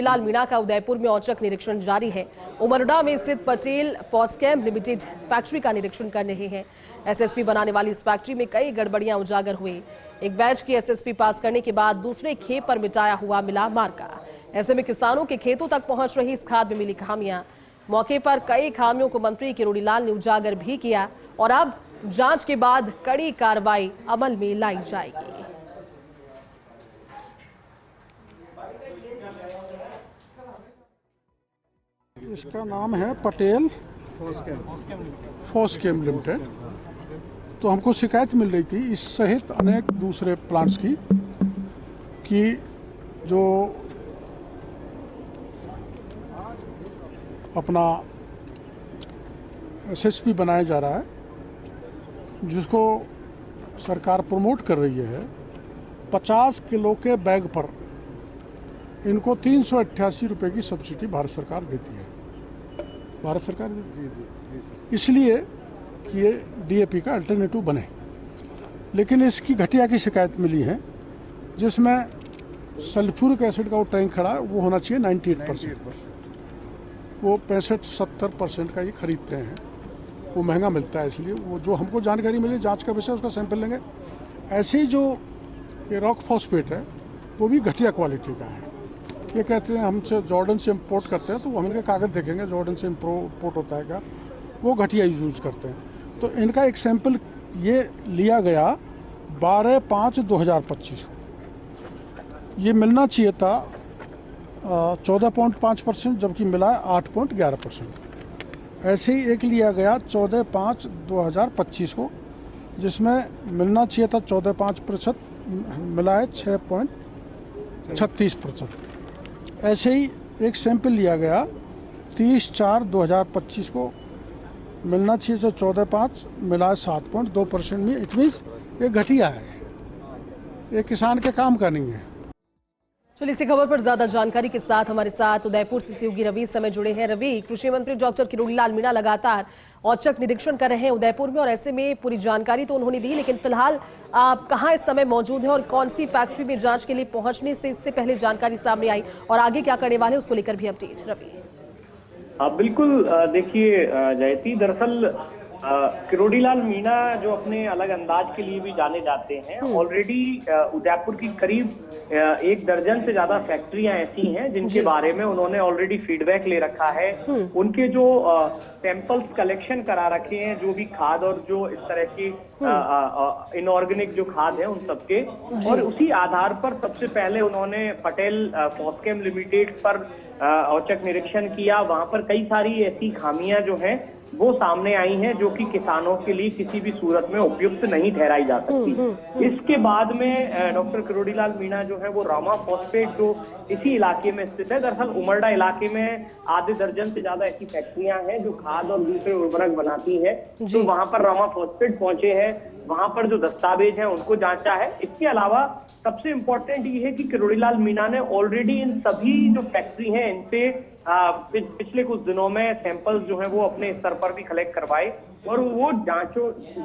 लाल मीणा का उदयपुर में औचक निरीक्षण जारी है। उमरडा में स्थित पटेल फॉस्केम लिमिटेड फैक्ट्री का निरीक्षण कर रहे हैं। एसएसपी बनाने वाली इस फैक्ट्री में कई गड़बड़ियां उजागर हुई। एक बैच की एसएसपी पास करने के बाद दूसरे खेप पर मिटाया हुआ मिला मार्का। ऐसे में किसानों के खेतों तक पहुंच रही इस खाद में मिली खामियां। मौके पर कई खामियों को मंत्री किरोड़ीलाल ने उजागर भी किया और अब जांच के बाद कड़ी कार्रवाई अमल में लाई जाएगी। इसका नाम है पटेल फॉस्केम लिमिटेड। तो हमको शिकायत मिल रही थी इस सहित अनेक दूसरे प्लांट्स की कि जो अपना एसएसपी बनाया जा रहा है, जिसको सरकार प्रमोट कर रही है, 50 किलो के बैग पर इनको 388 रुपये की सब्सिडी भारत सरकार देती है। भारत सरकार देती है इसलिए कि ये डीएपी का अल्टरनेटिव बने। लेकिन इसकी घटिया की शिकायत मिली है, जिसमें सल्फ्यूरिक एसिड का वो टैंक खड़ा है, वो होना चाहिए 98%। वो 65-70% का ये खरीदते हैं, वो महंगा मिलता है। इसलिए वो जो हमको जानकारी मिली, जांच का विषय, उसका सैंपल लेंगे। ऐसे ही जो ये रॉक फॉस्फेट है, वो भी घटिया क्वालिटी का है। ये कहते हैं हमसे जॉर्डन से इम्पोर्ट करते हैं, तो वो हम इनके कागज़ देखेंगे जॉर्डन से इम्पोर्ट होता है क्या, वो घटिया यूज़ करते हैं। तो इनका एक सैंपल ये लिया गया 12/5/2025 को। ये मिलना चाहिए था 14.5%, जबकि मिला है 8.11%। ऐसे ही एक लिया गया 14/5/2025 को, जिसमें मिलना चाहिए था 14.5%, मिला है 6.36%। ऐसे ही एक सैंपल लिया गया 30/4/2025 को, मिलना चाहिए तो 14.5, मिला 7.2% में। इट मीन्स ये घटिया है, ये किसान के काम का नहीं है। चलिए इसी खबर पर ज्यादा जानकारी के साथ हमारे साथ उदयपुर से सहयोगी रवि इस समय जुड़े हैं। रवि, कृषि मंत्री डॉक्टर किरोड़ीलाल मीणा लगातार औचक निरीक्षण कर रहे हैं उदयपुर में, और ऐसे में पूरी जानकारी तो उन्होंने दी, लेकिन फिलहाल आप कहां इस समय मौजूद हैं और कौन सी फैक्ट्री में जांच के लिए पहुंचने से इससे पहले जानकारी सामने आई और आगे क्या करने वाले उसको लेकर भी अपडेट। रवि, बिल्कुल, देखिए जयती, दरअसल किरोड़ीलाल मीणा जो अपने अलग अंदाज के लिए भी जाने जाते हैं, ऑलरेडी उदयपुर की करीब 1 दर्जन से ज्यादा फैक्ट्रियां ऐसी हैं जिनके बारे में उन्होंने ऑलरेडी फीडबैक ले रखा है। उनके जो सैंपल्स कलेक्शन करा रखे हैं, जो भी खाद और जो इस तरह की इनऑर्गेनिक जो खाद है उन सबके, और उसी आधार पर सबसे पहले उन्होंने पटेल फॉस्केम लिमिटेड पर औचक निरीक्षण किया। वहां पर कई सारी ऐसी खामियां जो हैं वो सामने आई हैं, जो कि किसानों के लिए किसी भी सूरत में उपयुक्त नहीं ठहराई जा सकती। इसके बाद में डॉक्टर किरोड़ीलाल मीणा जो है वो रामा फॉस्फेट, जो इसी इलाके में स्थित है, दरअसल उमरडा इलाके में आधे दर्जन से ज्यादा ऐसी फैक्ट्रियां हैं जो खाद और दूसरे उर्वरक बनाती है। तो वहां पर रामा फॉस्फेट पहुंचे हैं, वहां पर जो दस्तावेज हैं उनको जांचा है। इसके अलावा सबसे इम्पोर्टेंट ये है कि किरोड़ीलाल मीणा ने ऑलरेडी इन सभी जो फैक्ट्री हैं इनसे पिछले कुछ दिनों में सैंपल्स जो है वो अपने स्तर पर भी कलेक्ट करवाए, और वो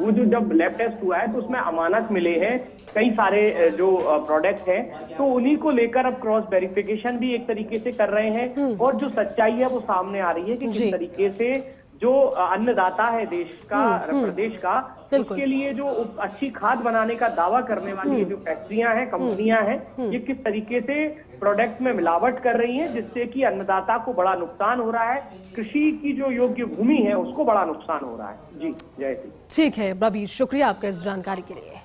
वो जो जब लैब टेस्ट हुआ है तो उसमें अमानत मिले हैं कई सारे जो प्रोडक्ट हैं, तो उन्हीं को लेकर अब क्रॉस वेरिफिकेशन भी एक तरीके से कर रहे हैं, और जो सच्चाई है वो सामने आ रही है कि किस तरीके से जो अन्नदाता है देश का, प्रदेश का, उसके लिए जो अच्छी खाद बनाने का दावा करने वाली जो फैक्ट्रियां हैं, कंपनियां हैं, ये किस तरीके से प्रोडक्ट में मिलावट कर रही हैं, जिससे कि अन्नदाता को बड़ा नुकसान हो रहा है, कृषि की जो योग्य भूमि है उसको बड़ा नुकसान हो रहा है। जी जय श्री। ठीक है रवि, शुक्रिया आपका इस जानकारी के लिए।